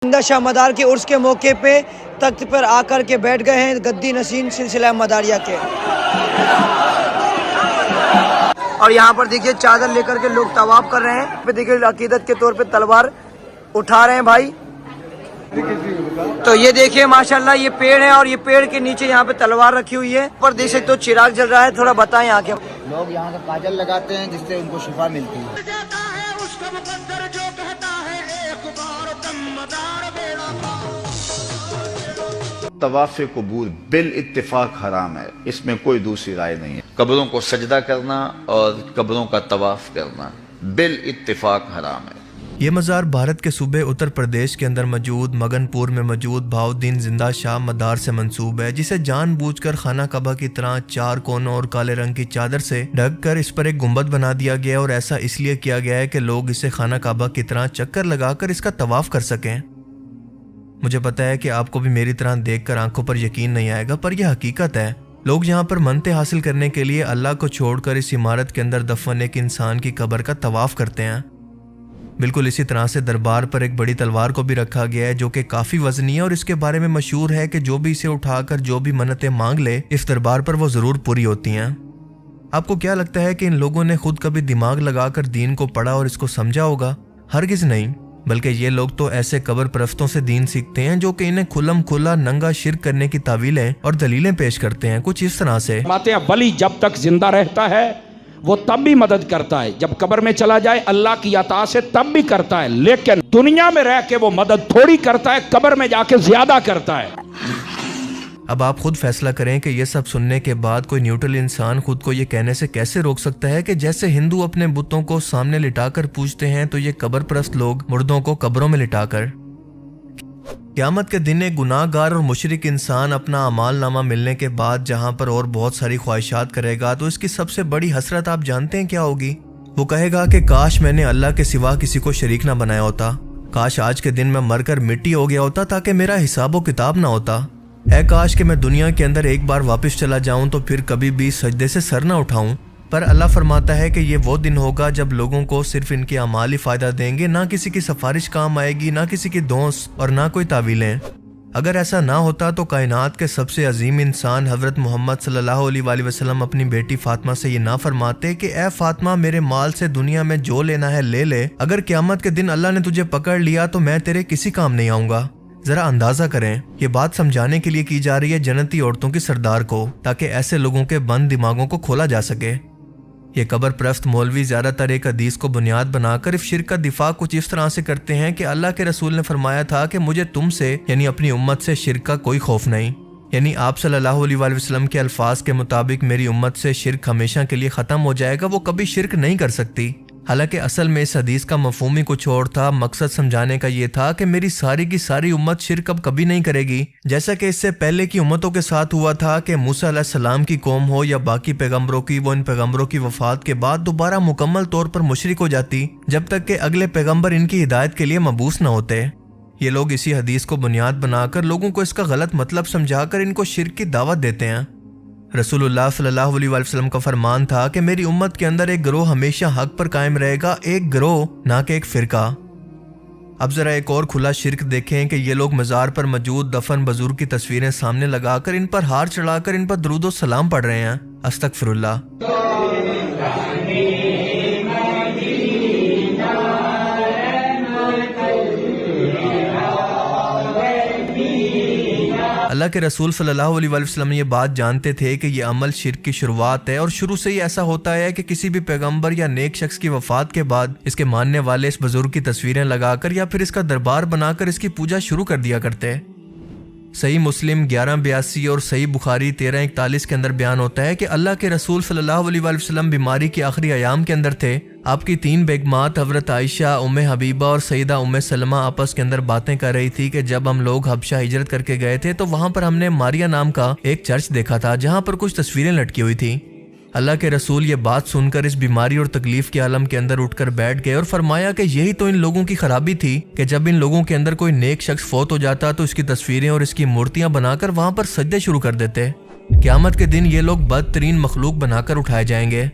जिंदा शाह मदार के उर्स के मौके पे तख्त पर आकर के बैठ गए हैं गद्दी नसीन सिलसिला मदारिया के। और यहाँ पर देखिए चादर लेकर के लोग तवाफ कर रहे हैं। पे देखिए अकीदत के तौर पे तलवार उठा रहे हैं भाई। तो ये देखिए माशाल्लाह ये पेड़ है और ये पेड़ के नीचे यहाँ पे तलवार रखी हुई है। पर देख सकते हो चिराग जल रहा है। थोड़ा बताएं यहाँ के लोग यहाँ का काजल लगाते हैं जिससे उनको शिफा मिलती है। तवाफ़े कबूल बिल इत्तिफाक हराम है, इसमें कोई दूसरी राय नहीं है। कब्रों को सजदा करना और कब्रों का तवाफ करना बिल इत्तिफाक हराम है। ये मज़ार भारत के सूबे उत्तर प्रदेश के अंदर मौजूद मगनपुर में मौजूद बहाउद्दीन जिंदा शाह मदार से मंसूब है, जिसे जानबूझकर खाना कबा की तरह 4 कोनों और काले रंग की चादर से ढककर इस पर एक गुंबद बना दिया गया। और ऐसा इसलिए किया गया है कि लोग इसे खाना कबा की तरह चक्कर लगाकर इसका तवाफ कर सकें। मुझे पता है कि आपको भी मेरी तरह देखकर आंखों पर यकीन नहीं आएगा, पर यह हकीकत है। लोग यहाँ पर मन्नतें हासिल करने के लिए अल्लाह को छोड़कर इस इमारत के अंदर दफन एक इंसान की कब्र का तवाफ करते हैं। बिल्कुल इसी तरह से दरबार पर एक बड़ी तलवार को भी रखा गया है, जो कि काफ़ी वजनी है और इसके बारे में मशहूर है कि जो भी इसे उठाकर जो भी मन्नतें मांग ले इस दरबार पर वो ज़रूर पूरी होती हैं। आपको क्या लगता है कि इन लोगों ने खुद कभी दिमाग लगाकर दीन को पढ़ा और इसको समझा होगा? हरगिज़ नहीं, बल्कि ये लोग तो ऐसे कब्र परस्तों से दीन सीखते हैं जो कि इन्हें खुल्लम खुल्ला नंगा शिर्क करने की तावीलें और दलीलें पेश करते हैं। कुछ इस तरह से वली जब तक जिंदा रहता है वो तब भी मदद करता है, जब कब्र में चला जाए अल्लाह की अता से तब भी करता है, लेकिन दुनिया में रह के वो मदद थोड़ी करता है, कब्र में जाके ज्यादा करता है। अब आप खुद फैसला करें कि ये सब सुनने के बाद कोई न्यूट्रल इंसान खुद को ये कहने से कैसे रोक सकता है कि जैसे हिंदू अपने बुतों को सामने लिटाकर पूजते हैं, तो ये कब्र परस्त लोग मुर्दों को कब्रों में लिटाकर। क़यामत के दिन एक गुनाहगार और मुशरिक इंसान अपना अमाल नामा मिलने के बाद जहां पर और बहुत सारी ख्वाहिशात करेगा, तो इसकी सबसे बड़ी हसरत आप जानते हैं क्या होगी? वो कहेगा कि काश मैंने अल्लाह के सिवा किसी को शरीक ना बनाया होता, काश आज के दिन मैं मरकर मिट्टी हो गया होता ताकि मेरा हिसाब किताब ना होता, है काश कि मैं दुनिया के अंदर एक बार वापस चला जाऊं तो फिर कभी भी सजदे से सर ना उठाऊं। पर अल्लाह फरमाता है कि ये वो दिन होगा जब लोगों को सिर्फ इनके अमाल ही फायदा देंगे, ना किसी की सिफारिश काम आएगी, ना किसी की दोस्त और ना कोई तावीलें। अगर ऐसा ना होता तो कायनात के सबसे अजीम इंसान हजरत मोहम्मद सल्लल्लाहु अलैहि वसल्लम अपनी बेटी फातिमा से ये ना फरमाते कि ए फातिमा मेरे माल से दुनिया में जो लेना है ले ले, अगर क़यामत के दिन अल्लाह ने तुझे पकड़ लिया तो मैं तेरे किसी काम नहीं आऊंगा। जरा अंदाजा करें, ये बात समझाने के लिए की जा रही है जन्नती औरतों की सरदार को, ताकि ऐसे लोगों के बंद दिमागों को खोला जा सके। ये कब्र परस्त मौलवी ज्यादातर एक हदीस को बुनियाद बनाकर इस शिर्क का दिफा कुछ इस तरह से करते हैं कि अल्लाह के रसूल ने फरमाया था कि मुझे तुमसे यानी अपनी उम्मत से शिर्क का कोई खौफ नहीं। यानी आप सल्लल्लाहु अलैहि वसल्लम के अल्फाज के मुताबिक मेरी उम्मत से शिर्क हमेशा के लिए ख़त्म हो जाएगा, वो कभी शिर्क नहीं कर सकती। हालांकि असल में इस हदीस का मफहूम ही कुछ और था। मकसद समझाने का ये था कि मेरी सारी की सारी उम्मत शिर्क अब कभी नहीं करेगी, जैसा कि इससे पहले की उम्मतों के साथ हुआ था कि मूसा अलैहिस्सलाम की कौम हो या बाकी पैगंबरों की, वो इन पैगंबरों की वफात के बाद दोबारा मुकम्मल तौर पर मुशरिक हो जाती जब तक कि अगले पैगंबर इनकी हिदायत के लिए मबूस न होते। ये लोग इसी हदीस को बुनियाद बनाकर लोगों को इसका गलत मतलब समझाकर इनको शिर्क की दावत देते हैं। रसूलुल्लाह सल्लल्लाहु अलैहि वसल्लम का फरमान था कि मेरी उम्मत के अंदर एक गिरोह हमेशा हक पर कायम रहेगा, एक गिरोह ना कि एक फिरका। अब जरा एक और खुला शिर्क देखें कि ये लोग मज़ार पर मौजूद दफन बुजुर्ग की तस्वीरें सामने लगाकर इन पर हार चढ़ाकर इन पर दुरूद सलाम पढ़ रहे हैं। अस्तगफिरुल्लाह। अल्लाह के रसूल सल्लल्लाहु अलैहि वसल्लम ये बात जानते थे कि ये अमल शिर्क की शुरुआत है और शुरू से ही ऐसा होता है कि किसी भी पैगंबर या नेक शख्स की वफात के बाद इसके मानने वाले इस बुजुर्ग की तस्वीरें लगाकर या फिर इसका दरबार बनाकर इसकी पूजा शुरू कर दिया करते हैं। सही मुस्लिम 1182 और सही बुखारी 1341 के अंदर बयान होता है कि अल्लाह के रसूल सल्लल्लाहु अलैहि वसल्लम बीमारी के आखिरी अयाम के अंदर थे। आपकी 3 बेगमात हजरत आयशा, उम्मे हबीबा और सईदा उम्मे सलमा आपस के अंदर बातें कर रही थी कि जब हम लोग हबशा हिजरत करके गए थे तो वहां पर हमने मारिया नाम का एक चर्च देखा था जहां पर कुछ तस्वीरें लटकी हुई थी। अल्लाह के रसूल ये बात सुनकर इस बीमारी और तकलीफ के आलम के अंदर उठकर बैठ गए और फरमाया कि यही तो इन लोगों की खराबी थी कि जब इन लोगों के अंदर कोई नेक शख्स फौत हो जाता तो इसकी तस्वीरें और इसकी मूर्तियां बनाकर वहां पर सजदे शुरू कर देते। क़यामत के दिन ये लोग बदतरीन मखलूक बनाकर उठाए जाएंगे।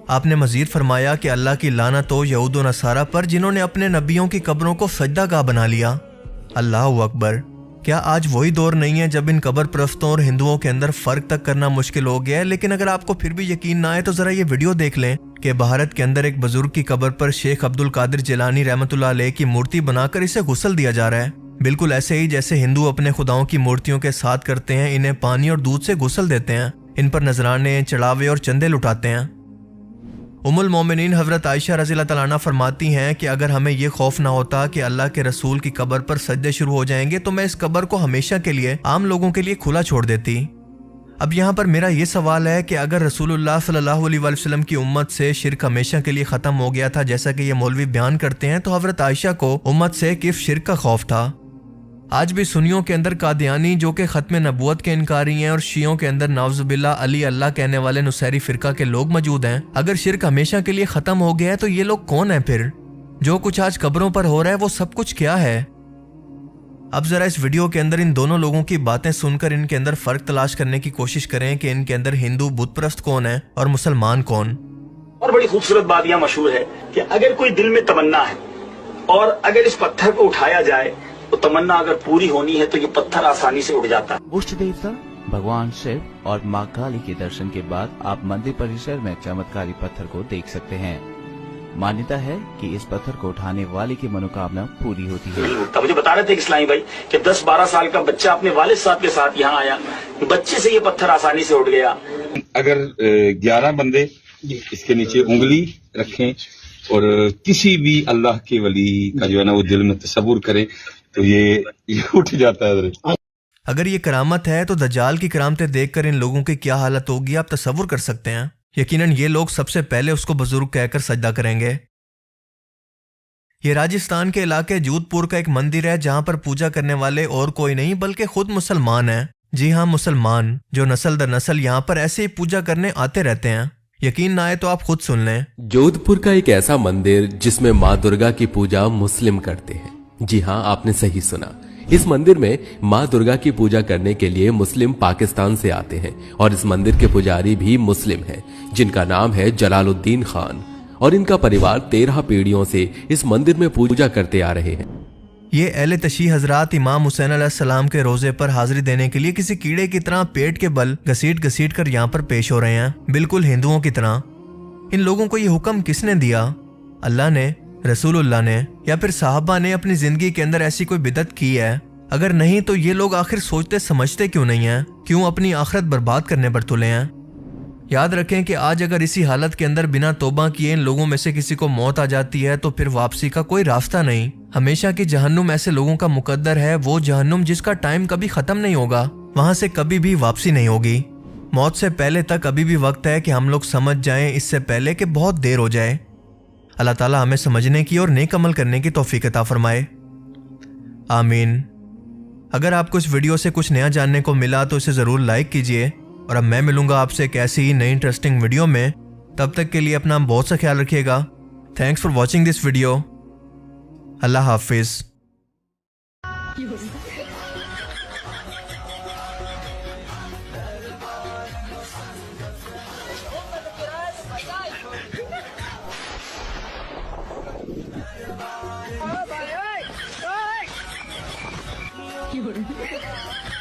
आपने मजीद फरमाया कि अल्लाह की लानत हो यहूद व नसारा पर जिन्होंने अपने नबियों की कब्रों को सजदागाह बना लिया। अल्लाह अकबर। क्या आज वही दौर नहीं है जब इन कब्र परस्तों और हिंदुओं के अंदर फर्क तक करना मुश्किल हो गया है? लेकिन अगर आपको फिर भी यकीन ना आए तो जरा ये वीडियो देख लें कि भारत के अंदर एक बुजुर्ग की कब्र पर शेख अब्दुल कादिर जिलानी रहमतुल्लाह अलैह की मूर्ति बनाकर इसे गुस्ल दिया जा रहा है। बिल्कुल ऐसे ही जैसे हिंदू अपने खुदाओं की मूर्तियों के साथ करते हैं, इन्हें पानी और दूध से गुस्ल देते हैं, इन पर नजराने, चढ़ावे और चंदे लुटाते हैं। उम्मुल मोमिनीन हजरत आयशा रज़ियल्लाहु तआला अन्हा फरमाती हैं कि अगर हमें यह खौफ ना होता कि अल्लाह के रसूल की कब्र पर सजदे शुरू हो जाएंगे तो मैं इस कब्र को हमेशा के लिए आम लोगों के लिए खुला छोड़ देती। अब यहाँ पर मेरा ये सवाल है कि अगर रसूलुल्लाह सल्लल्लाहु अलैहि वसल्लम की उम्मत से शिर्क हमेशा के लिए खत्म हो गया था जैसा कि ये मौलवी बयान करते हैं, तो हजरत आयशा को उम्मत से किस शिर्क का खौफ था? आज भी सुन्नियों के अंदर कादियानी जो कि खत्म नबूवत के इनकारी हैं और शियों के अंदर नाउजुबिल्लाह अली अल्लाह कहने वाले नुसैरी फिरका के लोग मौजूद हैं। अगर शिर्क हमेशा के लिए खत्म हो गया है तो ये लोग कौन है फिर? जो कुछ आज कब्रों पर हो रहा है वो सब कुछ क्या है? अब जरा इस वीडियो के अंदर इन दोनों लोगों की बातें सुनकर इनके अंदर फर्क तलाश करने की कोशिश करें कि इनके अंदर हिंदू बुत परस्त कौन है और मुसलमान कौन। और बड़ी खूबसूरत बात यह मशहूर है कि अगर कोई दिल में तमन्ना है और अगर इस पत्थर को उठाया जाए तो तमन्ना अगर पूरी होनी है तो ये पत्थर आसानी से उड़ जाता है। उष्ट देवता भगवान शिव और माँ काली के दर्शन के बाद आप मंदिर परिसर में चमत्कारी पत्थर को देख सकते हैं। मान्यता है कि इस पत्थर को उठाने वाले की मनोकामना पूरी होती है। मुझे बता रहे थे इस्लामी भाई कि 10-12 साल का बच्चा अपने वालिद साहब के साथ यहाँ आया, बच्चे से ये पत्थर आसानी से उड़ गया। अगर 11 बंदे इसके नीचे उंगली रखें और किसी भी अल्लाह के वली का जो है ना वो दिल में तसव्वुर करे तो ये उठ जाता है। अगर ये करामत है तो दज्जाल की करामतें देखकर इन लोगों की क्या हालत होगी आप तसव्वुर कर सकते हैं। यकीनन ये लोग सबसे पहले उसको बुजुर्ग कहकर सजदा करेंगे। ये राजस्थान के इलाके जोधपुर का एक मंदिर है जहां पर पूजा करने वाले और कोई नहीं बल्कि खुद मुसलमान हैं। जी हाँ, मुसलमान जो नस्ल दर नस्ल यहाँ पर ऐसे ही पूजा करने आते रहते हैं। यकीन ना आए तो आप खुद सुन लें। जोधपुर का एक ऐसा मंदिर जिसमें माँ दुर्गा की पूजा मुस्लिम करते हैं। जी हाँ, आपने सही सुना। इस मंदिर में माँ दुर्गा की पूजा करने के लिए मुस्लिम पाकिस्तान से आते हैं और इस मंदिर के पुजारी भी मुस्लिम हैं, जिनका नाम है जलालुद्दीन खान और इनका परिवार 13 पीढ़ियों से इस मंदिर में पूजा करते आ रहे हैं। ये अहले तशी हजरात इमाम हुसैन अलैहिस्सलाम के रोजे पर हाजिरी देने के लिए किसी कीड़े की तरह पेट के बल घसीट घसीट कर यहाँ पर पेश हो रहे हैं, बिल्कुल हिंदुओं की तरह। इन लोगों को ये हुक्म किसने दिया? अल्लाह ने, रसूलुल्लाह ने, या फिर साहबा ने अपनी जिंदगी के अंदर ऐसी कोई बिदत की है? अगर नहीं तो ये लोग आखिर सोचते समझते क्यों नहीं है? क्यों अपनी आखिरत बर्बाद करने पर तुले हैं? याद रखें कि आज अगर इसी हालत के अंदर बिना तौबा किए इन लोगों में से किसी को मौत आ जाती है तो फिर वापसी का कोई रास्ता नहीं। हमेशा की जहन्नुम ऐसे लोगों का मुकद्दर है, वो जहन्नुम जिसका टाइम कभी खत्म नहीं होगा, वहां से कभी भी वापसी नहीं होगी। मौत से पहले तक अभी भी वक्त है कि हम लोग समझ जाएं, इससे पहले कि बहुत देर हो जाए। अल्लाह ताला हमें समझने की और नेक अमल करने की तौफीक अता फरमाए, आमीन। अगर आपको इस वीडियो से कुछ नया जानने को मिला तो इसे ज़रूर लाइक कीजिए और अब मैं मिलूंगा आपसे एक ऐसी ही नई इंटरेस्टिंग वीडियो में। तब तक के लिए अपना बहुत सा ख्याल रखिएगा। Thanks for watching this video. अल्लाह हाफिज़। You're